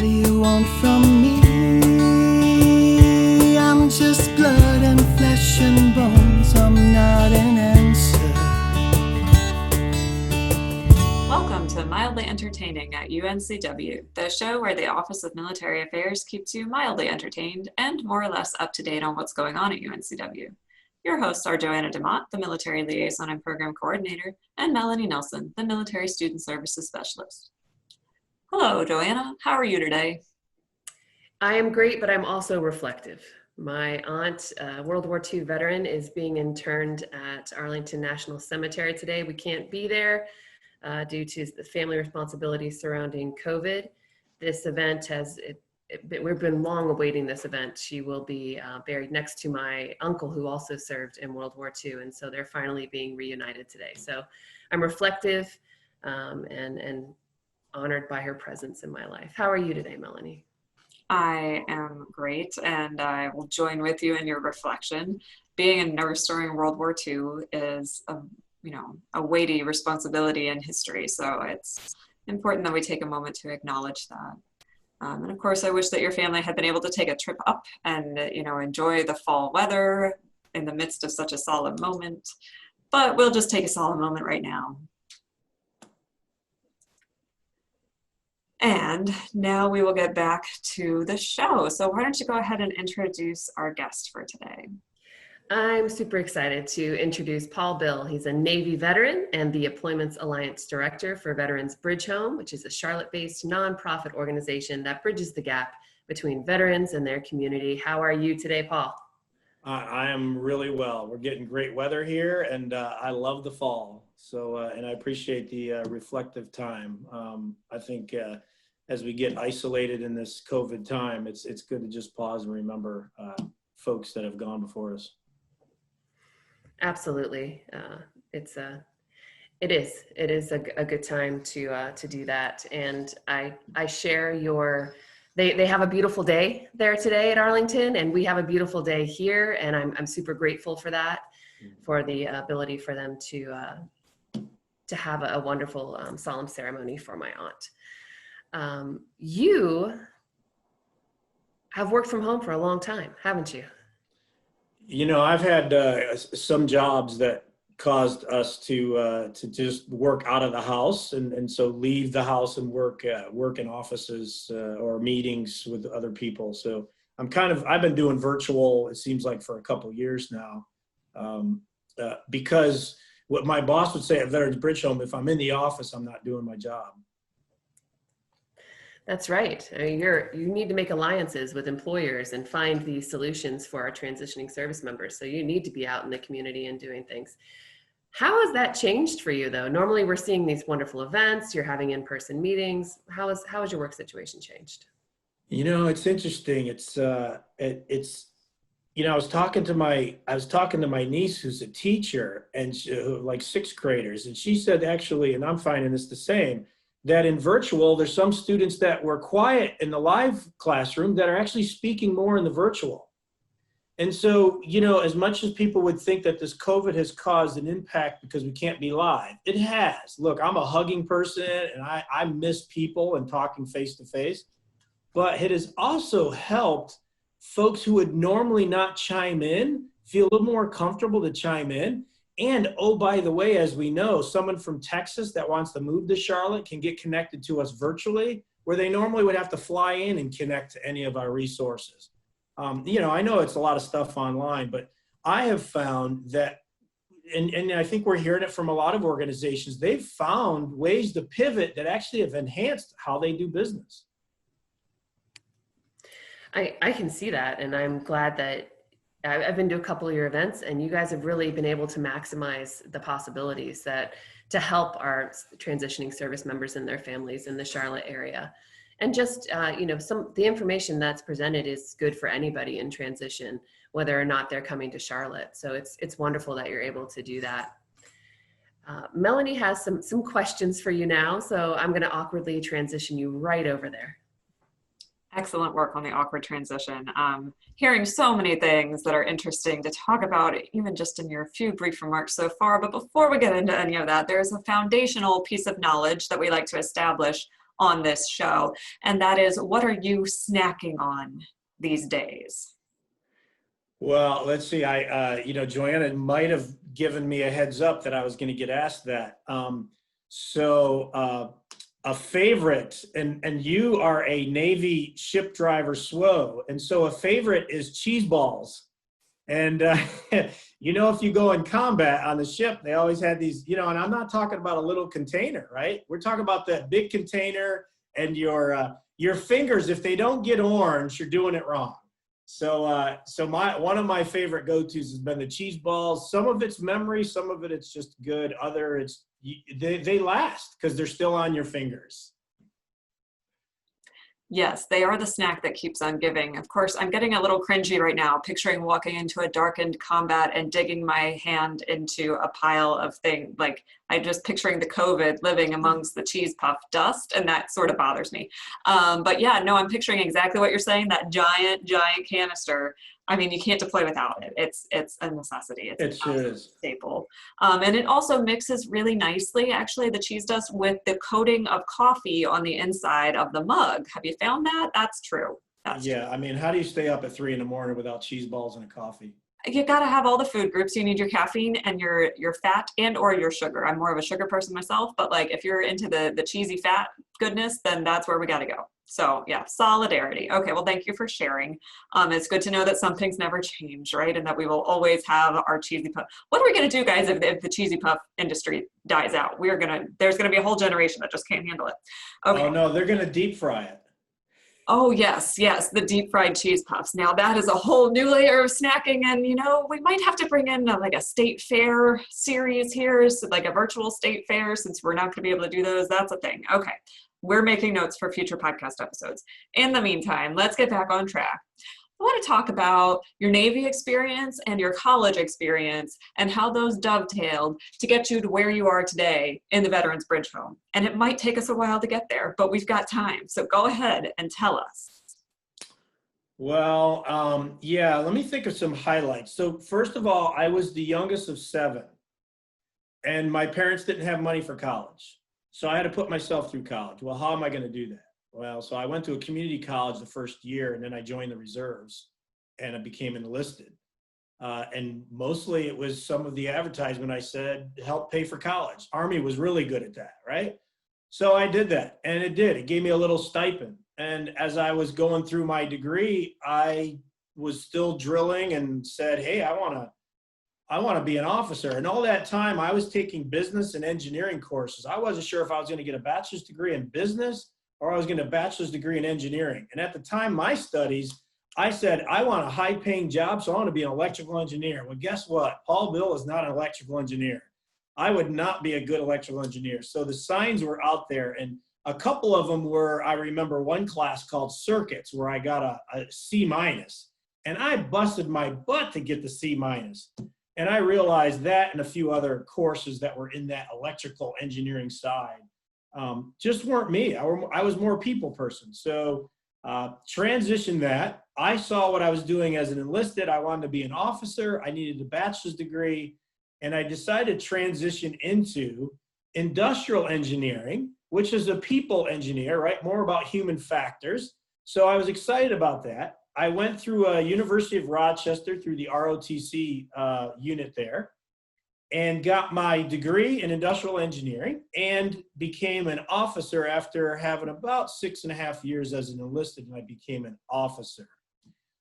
do you want from me? I'm just blood and flesh and bones. I'm not an answer. Welcome to Mildly Entertaining at UNCW, the show where the Office of Military Affairs keeps you mildly entertained and more or less up to date on what's going on at UNCW. Your hosts are Joanna the Military Liaison and Program Coordinator, and Melanie Nelson, the Military Student Services Specialist. Hello, Joanna. How are you today? I am great, but I'm also reflective. My aunt, World War II veteran, is being interned at Arlington National Cemetery today. We can't be there due to the family responsibilities surrounding COVID. This event we've been long awaiting this event. She will be buried next to my uncle who also served in World War II. And so they're finally being reunited today. So I'm reflective and honored by her presence in my life. How are you today, Melanie? I am great, and I will join with you in your reflection. Being a nurse during World War II is a weighty responsibility in history. So it's important that we take a moment to acknowledge that. And of course, I wish that your family had been able to take a trip up and, enjoy the fall weather in the midst of such a solemn moment. But we'll just take a solemn moment right now. And now we will get back to the show. So why don't you go ahead and introduce our guest for today? I'm super excited to introduce Paul Bill. He's a Navy veteran and the Employments Alliance Director for Veterans Bridge Home, which is a Charlotte-based nonprofit organization that bridges the gap between veterans and their community. How are you today, Paul? I am really well. We're getting great weather here, and I love the fall. So, and I appreciate the reflective time. I think as we get isolated in this COVID time, it's good to just pause and remember folks that have gone before us. Absolutely. It is a good time to do that. And I share they have a beautiful day there today at Arlington, and we have a beautiful day here. And I'm super grateful for that, for the ability for them to have a wonderful solemn ceremony for my aunt. You have worked from home for a long time, haven't you? I've had some jobs that caused us to just work out of the house and so leave the house and work in offices or meetings with other people. So I've been doing virtual, it seems like, for a couple of years now, because what my boss would say at Veterans Bridge Home, if I'm in the office, I'm not doing my job. That's right. I mean, you need to make alliances with employers and find these solutions for our transitioning service members. So you need to be out in the community and doing things. How has that changed for you, though? Normally we're seeing these wonderful events, you're having in-person meetings. How has your work situation changed? It's interesting. I was talking to my niece who's a teacher, and like sixth graders, and she said, actually, and I'm finding this the same, that in virtual, there's some students that were quiet in the live classroom that are actually speaking more in the virtual. And so, as much as people would think that this COVID has caused an impact because we can't be live, it has. Look, I'm a hugging person, and I miss people and talking face to face, but it has also helped folks who would normally not chime in feel a little more comfortable to chime in. And, oh, by the way, as we know, someone from Texas that wants to move to Charlotte can get connected to us virtually, where they normally would have to fly in and connect to any of our resources. I know it's a lot of stuff online, but I have found that, and I think we're hearing it from a lot of organizations, they've found ways to pivot that actually have enhanced how they do business. I can see that, and I'm glad that I've been to a couple of your events, and you guys have really been able to maximize the possibilities to help our transitioning service members and their families in the Charlotte area. And just, the information that's presented is good for anybody in transition, whether or not they're coming to Charlotte. So it's wonderful that you're able to do that. Melanie has some questions for you now, so I'm going to awkwardly transition you right over there. Excellent work on the awkward transition. Hearing so many things that are interesting to talk about, even just in your few brief remarks so far. But before we get into any of that, there's a foundational piece of knowledge that we like to establish on this show. And that is, what are you snacking on these days? Well, let's see. Joanna might have given me a heads up that I was going to get asked that. A favorite, and you are a Navy ship driver, SWO, and so a favorite is cheese balls. And if you go in combat on the ship, they always had these, and I'm not talking about a little container, right? We're talking about that big container, and your fingers, if they don't get orange, you're doing it wrong. So one of my favorite go-tos has been the cheese balls. Some of it's memory, some of it's just good. They last because they're still on your fingers. Yes, they are the snack that keeps on giving. Of course, I'm getting a little cringy right now, picturing walking into a darkened combat and digging my hand into a pile of things. Like, I'm just picturing the COVID living amongst the cheese puff dust, and that sort of bothers me. But yeah, no, I'm picturing exactly what you're saying, that giant canister. I mean, you can't deploy without it. It's a necessity. It's a staple. And it also mixes really nicely, actually, the cheese dust with the coating of coffee on the inside of the mug. Have you found that? That's true. Yeah, I mean, how do you stay up at 3 a.m. without cheese balls and a coffee? You got to have all the food groups. You need your caffeine and your fat and or your sugar. I'm more of a sugar person myself, but like if you're into the cheesy fat goodness, then that's where we got to go. So yeah, solidarity. Okay, well, thank you for sharing. It's good to know that some things never change, right? And that we will always have our cheesy puff. What are we going to do, guys, if the cheesy puff industry dies out? There's going to be a whole generation that just can't handle it. Okay. Oh no, they're going to deep fry it. Oh yes, the deep fried cheese puffs. Now that is a whole new layer of snacking, and we might have to bring in like a state fair series here, so like a virtual state fair, since we're not going to be able to do those. That's a thing. Okay, we're making notes for future podcast episodes. In the meantime, let's get back on track. I want to talk about your Navy experience and your college experience and how those dovetailed to get you to where you are today in the Veterans Bridge Home. And it might take us a while to get there, but we've got time. So go ahead and tell us. Well, let me think of some highlights. So first of all, I was the youngest of 7, and my parents didn't have money for college. So I had to put myself through college. Well, how am I going to do that? Well, so I went to a community college the first year, and then I joined the reserves, and I became enlisted. And mostly it was some of the advertisement I said, help pay for college. Army was really good at that, right? So I did that, and it did. It gave me a little stipend. And as I was going through my degree, I was still drilling and said, hey, I want to be an officer. And all that time I was taking business and engineering courses. I wasn't sure if I was going to get a bachelor's degree in business or I was going to get a bachelor's degree in engineering. And at the time, my studies, I said, I want a high paying job, so I want to be an electrical engineer. Well, guess what? Paul Bill is not an electrical engineer. I would not be a good electrical engineer. So the signs were out there, and a couple of them were, I remember one class called circuits where I got a C-, and I busted my butt to get the C-. And I realized that and a few other courses that were in that electrical engineering side just weren't me. I was more a people person. So transitioned that. I saw what I was doing as an enlisted. I wanted to be an officer. I needed a bachelor's degree. And I decided to transition into industrial engineering, which is a people engineer, right? More about human factors. So I was excited about that. I went through University of Rochester through the ROTC unit there and got my degree in industrial engineering and became an officer after having about 6.5 years as an enlisted, and I became an officer.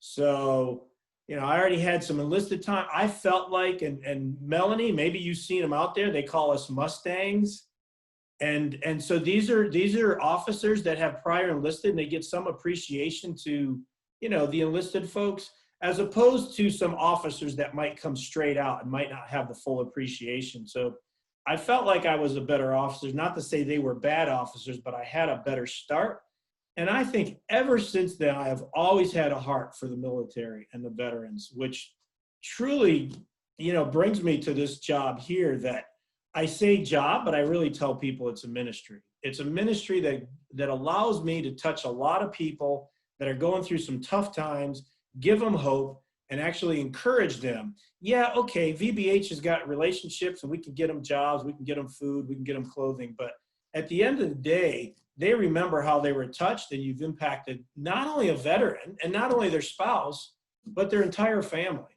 So, I already had some enlisted time. I felt like, and Melanie, maybe you've seen them out there, they call us Mustangs. And so these are officers that have prior enlisted, and they get some appreciation to, the enlisted folks, as opposed to some officers that might come straight out and might not have the full appreciation. So I felt like I was a better officer, not to say they were bad officers, but I had a better start. And I think ever since then, I have always had a heart for the military and the veterans, which truly, brings me to this job here that I say job, but I really tell people it's a ministry. It's a ministry that allows me to touch a lot of people that are going through some tough times, give them hope, and actually encourage them. Yeah, okay, VBH has got relationships, and we can get them jobs, we can get them food, we can get them clothing. But at the end of the day, they remember how they were touched, and you've impacted not only a veteran and not only their spouse, but their entire family.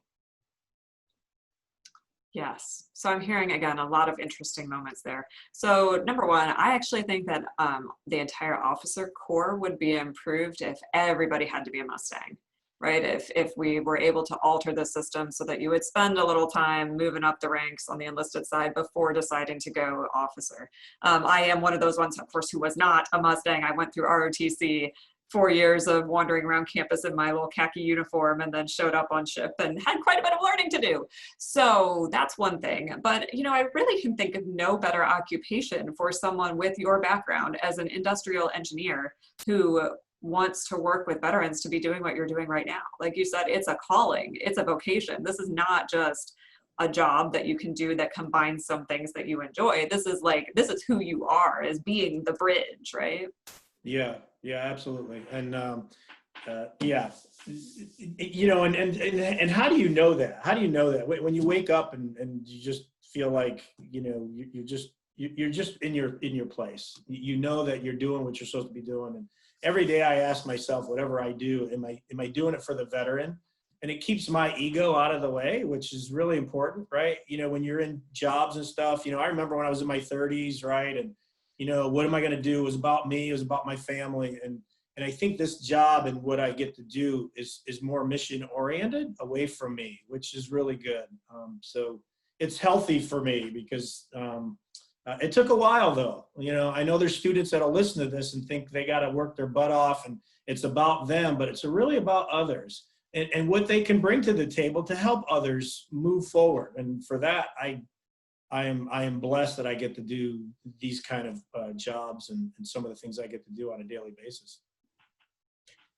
Yes. So I'm hearing, again, a lot of interesting moments there. So number one, I actually think that the entire officer corps would be improved if everybody had to be a Mustang, right? If we were able to alter the system so that you would spend a little time moving up the ranks on the enlisted side before deciding to go officer. I am one of those ones, of course, who was not a Mustang. I went through ROTC, 4 years of wandering around campus in my little khaki uniform, and then showed up on ship and had quite a bit of learning to do. So that's one thing. But, you know, I really can think of no better occupation for someone with your background as an industrial engineer who wants to work with veterans to be doing what you're doing right now. Like you said, it's a calling, it's a vocation. This is not just a job that you can do that combines some things that you enjoy. This is who you are, as being the bridge, right? Yeah, yeah, absolutely. And yeah, you know, and how do you know that? How do you know that when you wake up and you just feel like, you know, you're just in your place. You know that you're doing what you're supposed to be doing. And every day I ask myself, whatever I do, am I doing it for the veteran? And it keeps my ego out of the way, which is really important, right? You know, when you're in jobs and stuff, you know, I remember when I was in my 30s, right? And you know, what am I going to do? It was about me. It was about my family. And I think this job and what I get to do is more mission oriented away from me, which is really good. So it's healthy for me because it took a while though. You know, I know there's students that'll listen to this and think they got to work their butt off and it's about them, but it's really about others and what they can bring to the table to help others move forward. And for that, I am blessed that I get to do these kind of jobs and some of the things I get to do on a daily basis.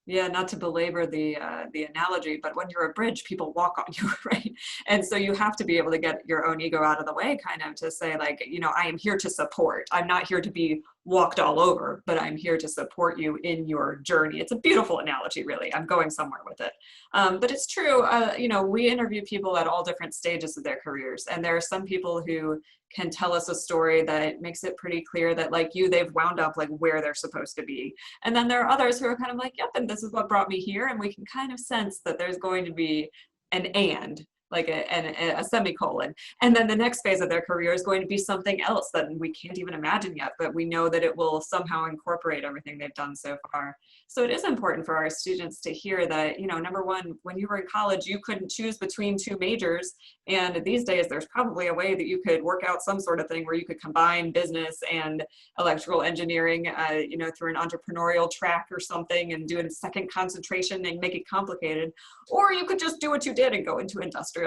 Yeah, not to belabor the analogy, but when you're a bridge, people walk on you, right? And so you have to be able to get your own ego out of the way, kind of to say like, you know, I am here to support. I'm not here to be walked all over, but I'm here to support you in your journey. It's a beautiful analogy, really. I'm going somewhere with it. But it's true, you know, we interview people at all different stages of their careers. And there are some people who can tell us a story that makes it pretty clear that like you, they've wound up like where they're supposed to be. And then there are others who are kind of like, yep, and this is what brought me here. And we can kind of sense that there's going to be an and, like a semicolon. And then the next phase of their career is going to be something else that we can't even imagine yet, but we know that it will somehow incorporate everything they've done so far. So it is important for our students to hear that, you know, number one, when you were in college, you couldn't choose between two majors. And these days, there's probably a way that you could work out some sort of thing where you could combine business and electrical engineering, you know, through an entrepreneurial track or something and do a second concentration and make it complicated. Or you could just do what you did and go into industrial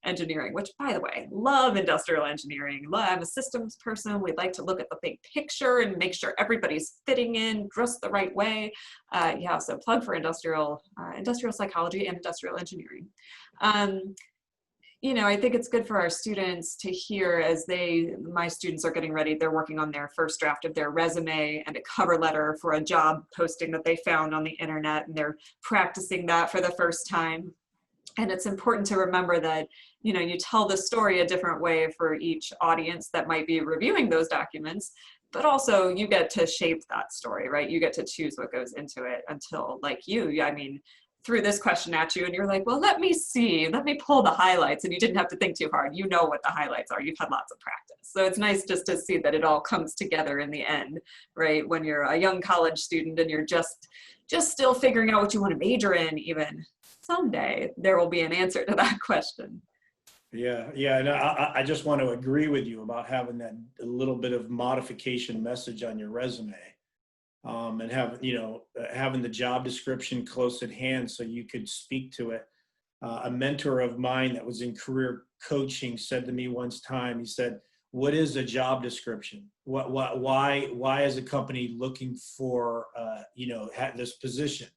engineering, which, by the way, love industrial engineering. I'm a systems person. We like to look at the big picture and make sure everybody's fitting in, dressed the right way. Yeah, so plug for industrial psychology and industrial engineering. You know, I think it's good for our students to hear as my students are getting ready, they're working on their first draft of their resume and a cover letter for a job posting that they found on the internet, and they're practicing that for the first time. And it's important to remember that, you know, you tell the story a different way for each audience that might be reviewing those documents, but also you get to shape that story, right? You get to choose what goes into it until, like I mean, threw this question at you and you're like, well, let me pull the highlights, and you didn't have to think too hard. You know what the highlights are. You've had lots of practice. So it's nice just to see that it all comes together in the end, right? When you're a young college student and you're just still figuring out what you want to major in, even someday there will be an answer to that question. Yeah, and I just want to agree with you about having that a little bit of modification message on your resume. And having the job description close at hand so you could speak to it. A mentor of mine that was in career coaching said to me once time, he said, what is a job description? Why is a company looking for, this position?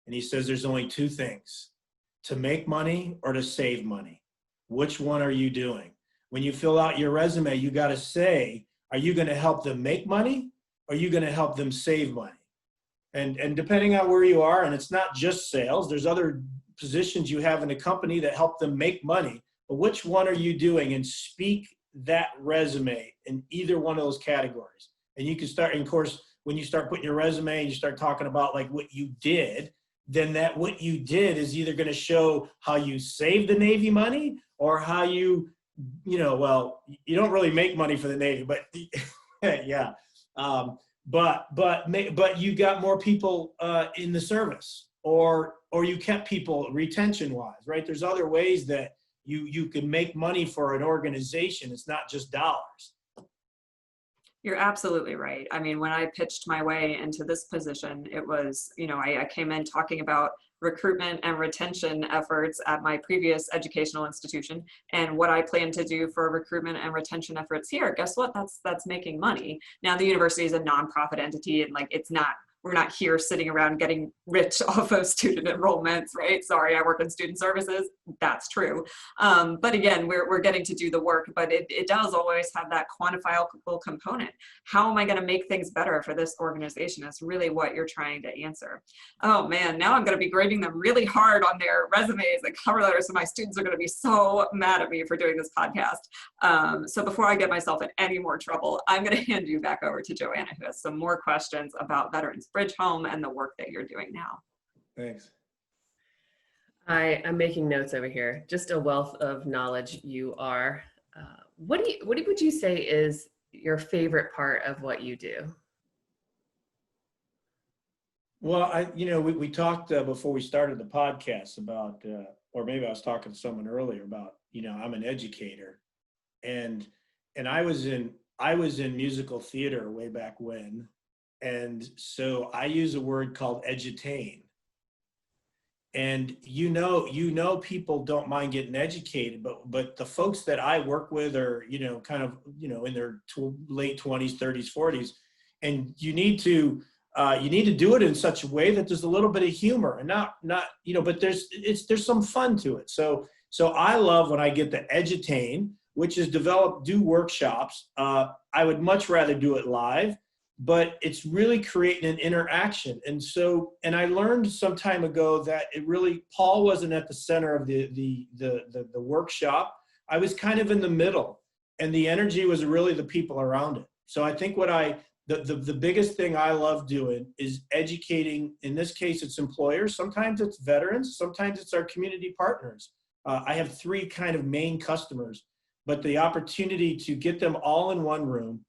And he says, there's only two things: to make money or to save money. Which one are you doing? When you fill out your resume, you got to say, are you going to help them make money? Are you going to help them save money? And depending on where you are, and it's not just sales, there's other positions you have in the company that help them make money, but which one are you doing? And speak that resume in either one of those categories. And you can start, and of course, when you start putting your resume and you start talking about like what you did, then that what you did is either going to show how you saved the Navy money or how you well, you don't really make money for the Navy, but yeah. But you got more people in the service, or you kept people retention wise, right? There's other ways that you can make money for an organization. It's not just dollars. You're absolutely right. I mean, when I pitched my way into this position, it was, I came in talking about recruitment and retention efforts at my previous educational institution and what I plan to do for recruitment and retention efforts here. Guess what? That's making money. Now, the university is a nonprofit entity, and like we're not here sitting around getting rich off of student enrollments, right? Sorry, I work in student services. That's true. But again, we're getting to do the work, but it does always have that quantifiable component. How am I going to make things better for this organization? Is really what you're trying to answer. Oh man, now I'm going to be grading them really hard on their resumes and cover letters, so my students are going to be so mad at me for doing this podcast. So before I get myself in any more trouble, I'm going to hand you back over to Joanna, who has some more questions about Veterans Bridge Home and the work that you're doing now. Thanks. I'm making notes over here. Just a wealth of knowledge you are. What would you say is your favorite part of what you do? Well, we talked before we started the podcast about, or maybe I was talking to someone earlier about, I'm an educator, and I was in musical theater way back when, and so I use a word called edutain. And people don't mind getting educated, but the folks that I work with are kind of in their late 20s, 30s, 40s, and you need to do it in such a way that there's a little bit of humor and not but there's some fun to it. So I love when I get the edutain, which is do workshops. I would much rather do it live, but it's really creating an interaction. And I learned some time ago that Paul wasn't at the center of the workshop. I was kind of in the middle, and the energy was really the people around it. So I think the biggest thing I love doing is educating. In this case, it's employers. Sometimes it's veterans. Sometimes it's our community partners. I have 3 kind of main customers, but the opportunity to get them all in one room,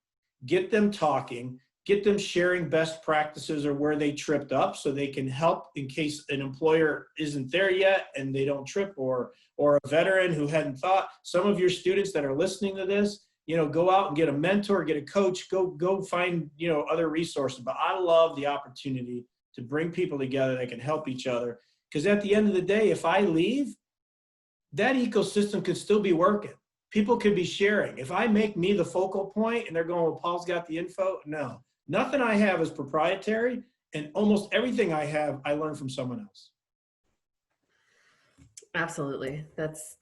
get them talking, get them sharing best practices or where they tripped up so they can help in case an employer isn't there yet and they don't trip, or a veteran who hadn't thought. Some of your students that are listening to this, go out and get a mentor, get a coach, go find, other resources. But I love the opportunity to bring people together that can help each other. Because at the end of the day, if I leave, that ecosystem could still be working. People could be sharing. If I make me the focal point and they're going, well, Paul's got the info. No. Nothing I have is proprietary, and almost everything I have, I learned from someone else. Absolutely. That's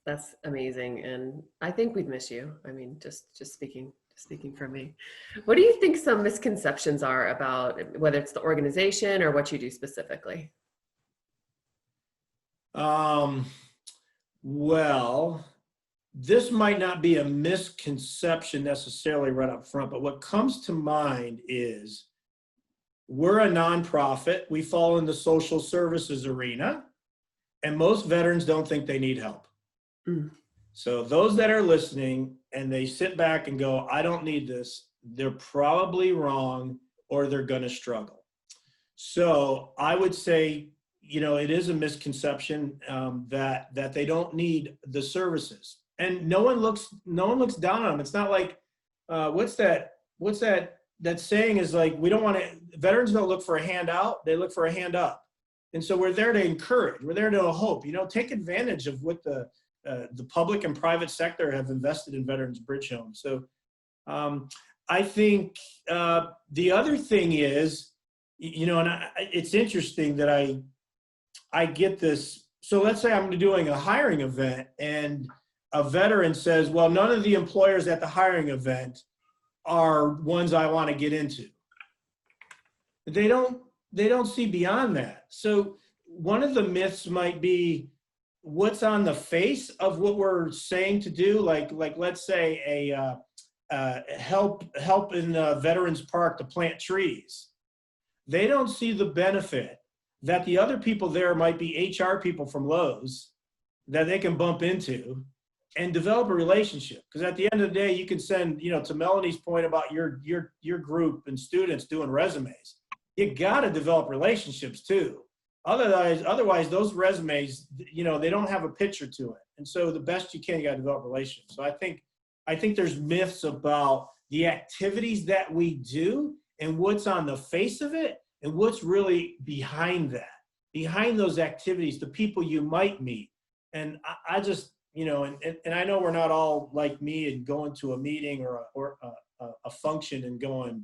amazing. And I think we'd miss you. I mean, just speaking for me. What do you think some misconceptions are about whether it's the organization or what you do specifically? Well, this might not be a misconception necessarily right up front, but what comes to mind is we're a nonprofit. We fall in the social services arena, and most veterans don't think they need help. Mm. So those that are listening and they sit back and go, I don't need this, they're probably wrong, or they're going to struggle. So I would say, it is a misconception that they don't need the services. And no one looks down on them. It's not like, what's that saying is like, veterans don't look for a handout, they look for a hand up. And so we're there to encourage, we're there to hope, take advantage of what the public and private sector have invested in Veterans Bridge Home. So I think the other thing is, it's interesting that I get this. So let's say I'm doing a hiring event and a veteran says, well, none of the employers at the hiring event are ones I want to get into. They don't see beyond that. So one of the myths might be what's on the face of what we're saying to do. Like let's say help in Veterans Park to plant trees. they don't see the benefit that the other people there might be HR people from Lowe's that they can bump into and develop a relationship. Because at the end of the day, you can send, to Melanie's point about your group and students doing resumes. You got to develop relationships too. Otherwise, those resumes, they don't have a picture to it. And so the best you can, you got to develop relationships. So I think there's myths about the activities that we do and what's on the face of it and what's really behind that, behind those activities, the people you might meet. And I just, and I know we're not all like me and going to a meeting or a function and going,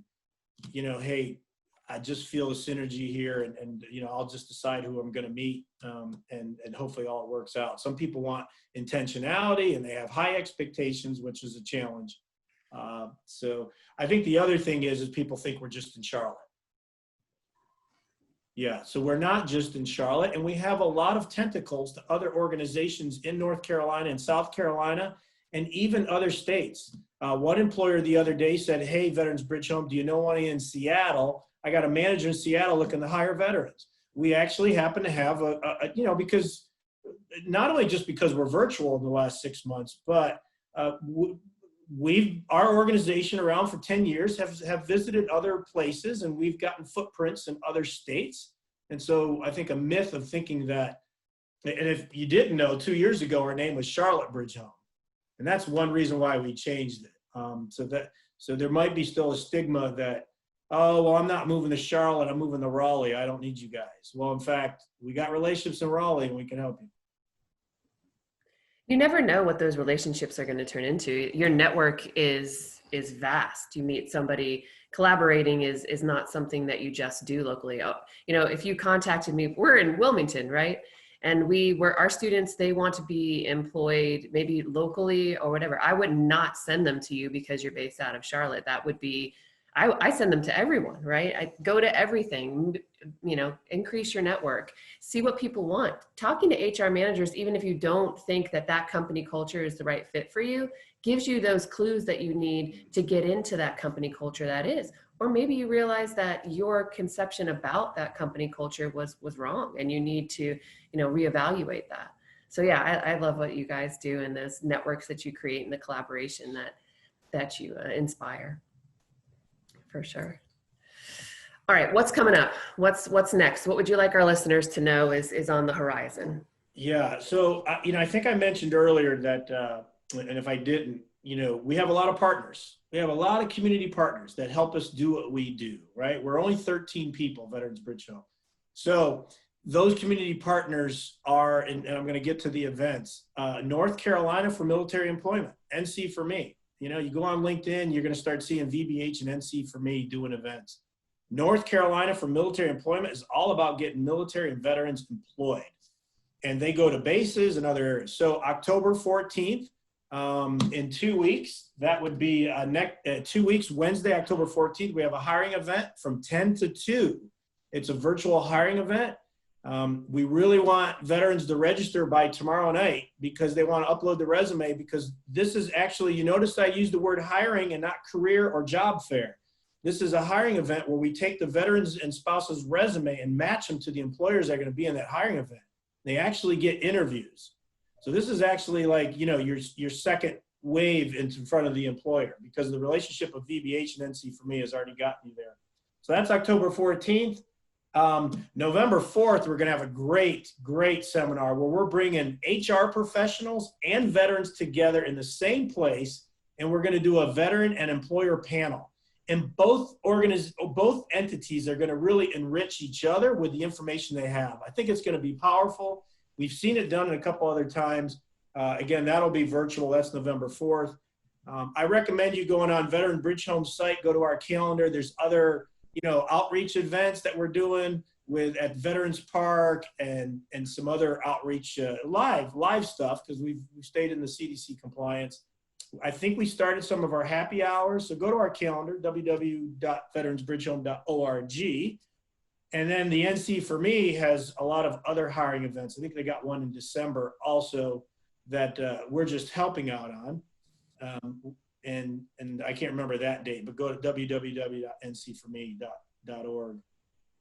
hey, I just feel a synergy here, and I'll just decide who I'm going to meet, and hopefully all works out. Some people want intentionality and they have high expectations, which is a challenge. So I think the other thing is people think we're just in Charlotte. Yeah, so we're not just in Charlotte, and we have a lot of tentacles to other organizations in North Carolina and South Carolina, and even other states. One employer the other day said, hey, Veterans Bridge Home, do you know any in Seattle? I got a manager in Seattle looking to hire veterans. We actually happen to have because not only just because we're virtual in the last 6 months, but our organization around for 10 years have visited other places, and we've gotten footprints in other states. And so I think a myth of thinking that, and if you didn't know, 2 years ago, our name was Charlotte Bridge Home. And that's one reason why we changed it. So there might be still a stigma that, oh, well, I'm not moving to Charlotte, I'm moving to Raleigh, I don't need you guys. Well, in fact, we got relationships in Raleigh and we can help you. You never know what those relationships are going to turn into. Your network is vast. You meet somebody, collaborating is not something that you just do locally. If you contacted me, we're in Wilmington, right? And our students, they want to be employed maybe locally or whatever. I would not send them to you because you're based out of Charlotte. That would be, I send them to everyone, right? I go to everything, increase your network, see what people want. Talking to HR managers, even if you don't think that company culture is the right fit for you, gives you those clues that you need to get into that company culture that is. Or maybe you realize that your conception about that company culture was wrong and you need to, reevaluate that. So yeah, I love what you guys do and those networks that you create and the collaboration that you inspire. For sure. All right, what's coming up? What's next? What would you like our listeners to know is on the horizon? Yeah, so I think I mentioned earlier that, and if I didn't, we have a lot of partners. We have a lot of community partners that help us do what we do, right? We're only 13 people, Veterans Bridge Home. So those community partners are, and I'm going to get to the events, North Carolina for military employment, NC for me. You go on LinkedIn, you're going to start seeing VBH and NC for me doing events. North Carolina for military employment is all about getting military and veterans employed. And they go to bases and other areas. So October 14th, in 2 weeks, that would be 2 weeks, Wednesday, October 14th, we have a hiring event from 10 to 2. It's a virtual hiring event. We really want veterans to register by tomorrow night because they want to upload the resume, because this is actually, you notice I used the word hiring and not career or job fair. This is a hiring event where we take the veterans and spouses resume and match them to the employers that are going to be in that hiring event. They actually get interviews. So this is actually like, your second wave in front of the employer, because the relationship of VBH and NC for me has already gotten you there. So that's October 14th. November 4th, we're going to have a great seminar where we're bringing HR professionals and veterans together in the same place. And we're going to do a veteran and employer panel. And both entities are going to really enrich each other with the information they have. I think it's going to be powerful. We've seen it done a couple other times. Again, that'll be virtual. That's November 4th. I recommend you going on Veteran Bridge Home site, go to our calendar. There's other, outreach events that we're doing at Veterans Park and some other outreach, live stuff, because we've stayed in the CDC compliance. I think we started some of our happy hours. So go to our calendar, www.veteransbridgehome.org. And then the NC for me has a lot of other hiring events. I think they got one in December also that we're just helping out on. And I can't remember that date, but go to www.ncforme.org.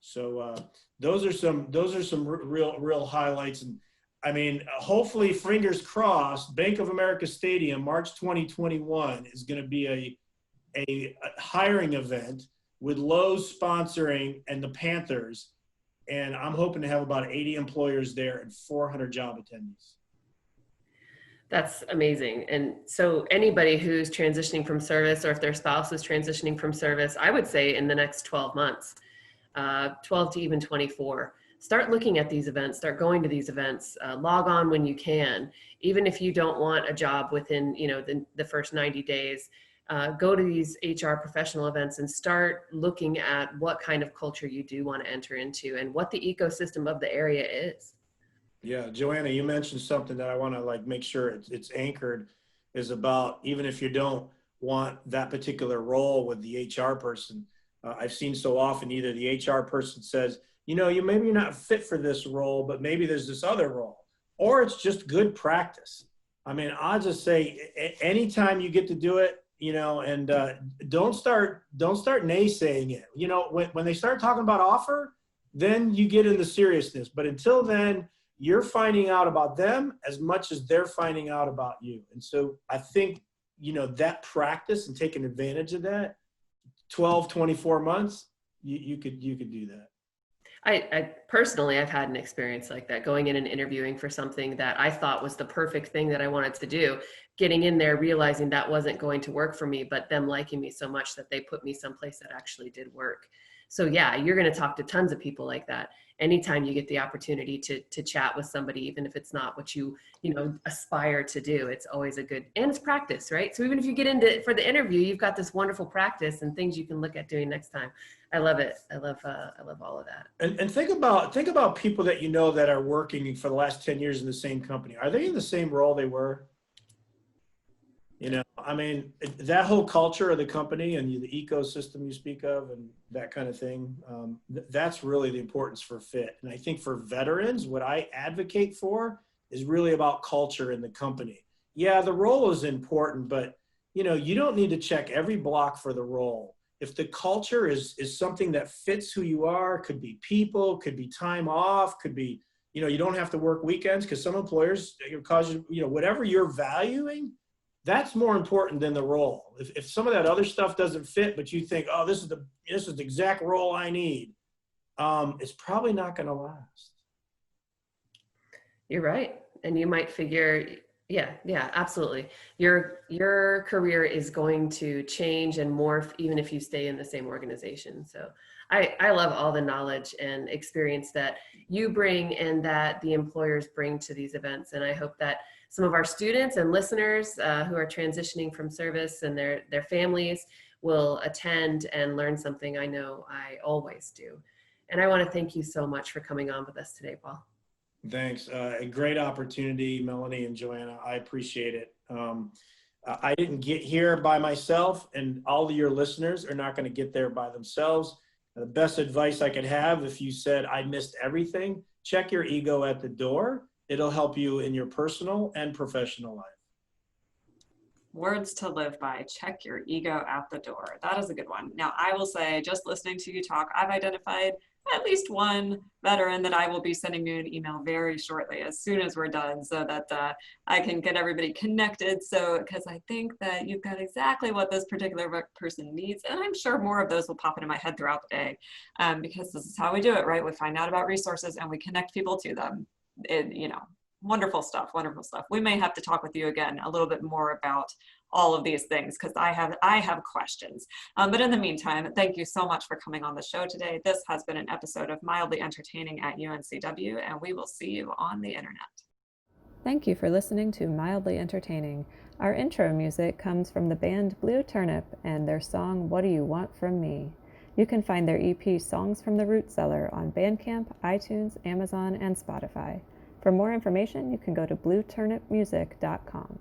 So those are some real highlights. And I mean, hopefully, fingers crossed, Bank of America Stadium, March 2021 is going to be a hiring event with Lowe's sponsoring and the Panthers. And I'm hoping to have about 80 employers there and 400 job attendees. That's amazing. And so anybody who's transitioning from service, or if their spouse is transitioning from service, I would say in the next 12 months, 12 to even 24, start looking at these events, start going to these events, log on when you can. Even if you don't want a job within, the first 90 days, go to these HR professional events and start looking at what kind of culture you do want to enter into and what the ecosystem of the area is. Yeah, Joanna, you mentioned something that I want to make sure it's anchored, is about, even if you don't want that particular role with the HR person, I've seen so often either the HR person says, maybe you're not fit for this role, but maybe there's this other role, or it's just good practice. I mean, I'll just say anytime you get to do it, and don't start naysaying it. When they start talking about offer, then you get into seriousness. But until then, you're finding out about them as much as they're finding out about you. And so I think, that practice and taking advantage of that, 12, 24 months, you could do that. I personally, I've had an experience like that, going in and interviewing for something that I thought was the perfect thing that I wanted to do, getting in there, realizing that wasn't going to work for me, but them liking me so much that they put me someplace that actually did work. So yeah, you're going to talk to tons of people like that. Anytime you get the opportunity to chat with somebody, even if it's not what you aspire to do, it's always a good, and it's practice, right? So even if you get into for the interview, you've got this wonderful practice and things you can look at doing next time. I love it. I love all of that. And think about people that that are working for the last 10 years in the same company. Are they in the same role they were? I mean, that whole culture of the company and the ecosystem you speak of and that kind of thing, that's really the importance for fit. And I think for veterans, what I advocate for is really about culture in the company. Yeah, the role is important, but you don't need to check every block for the role. If the culture is something that fits who you are, could be people, could be time off, could be, you don't have to work weekends, because some employers cause you, whatever you're valuing, that's more important than the role. If some of that other stuff doesn't fit, but you think, oh, this is the exact role I need, it's probably not going to last. You're right. And you might figure, yeah, absolutely. Your career is going to change and morph even if you stay in the same organization. So I love all the knowledge and experience that you bring and that the employers bring to these events. And I hope that some of our students and listeners who are transitioning from service and their families will attend and learn something. I know I always do. And I want to thank you so much for coming on with us today, Paul. Thanks. A great opportunity, Melanie and Joanna. I appreciate it. I didn't get here by myself, and all of your listeners are not going to get there by themselves. The best advice I could have, if you said I missed everything, check your ego at the door. It'll help you in your personal and professional life. Words to live by: check your ego at the door. That is a good one. Now, I will say, just listening to you talk, I've identified at least one veteran that I will be sending you an email very shortly, as soon as we're done, so that I can get everybody connected. So, because I think that you've got exactly what this particular person needs. And I'm sure more of those will pop into my head throughout the day, because this is how we do it, right? We find out about resources and we connect people to them. Wonderful stuff, wonderful stuff. We may have to talk with you again a little bit more about all of these things, because I have questions. But in the meantime, thank you so much for coming on the show today. This has been an episode of Mildly Entertaining at UNCW, and we will see you on the internet. Thank you for listening to Mildly Entertaining. Our intro music comes from the band Blue Turnip and their song, What Do You Want From Me? You can find their EP, Songs from the Root Cellar, on Bandcamp, iTunes, Amazon, and Spotify. For more information, you can go to blueturnipmusic.com.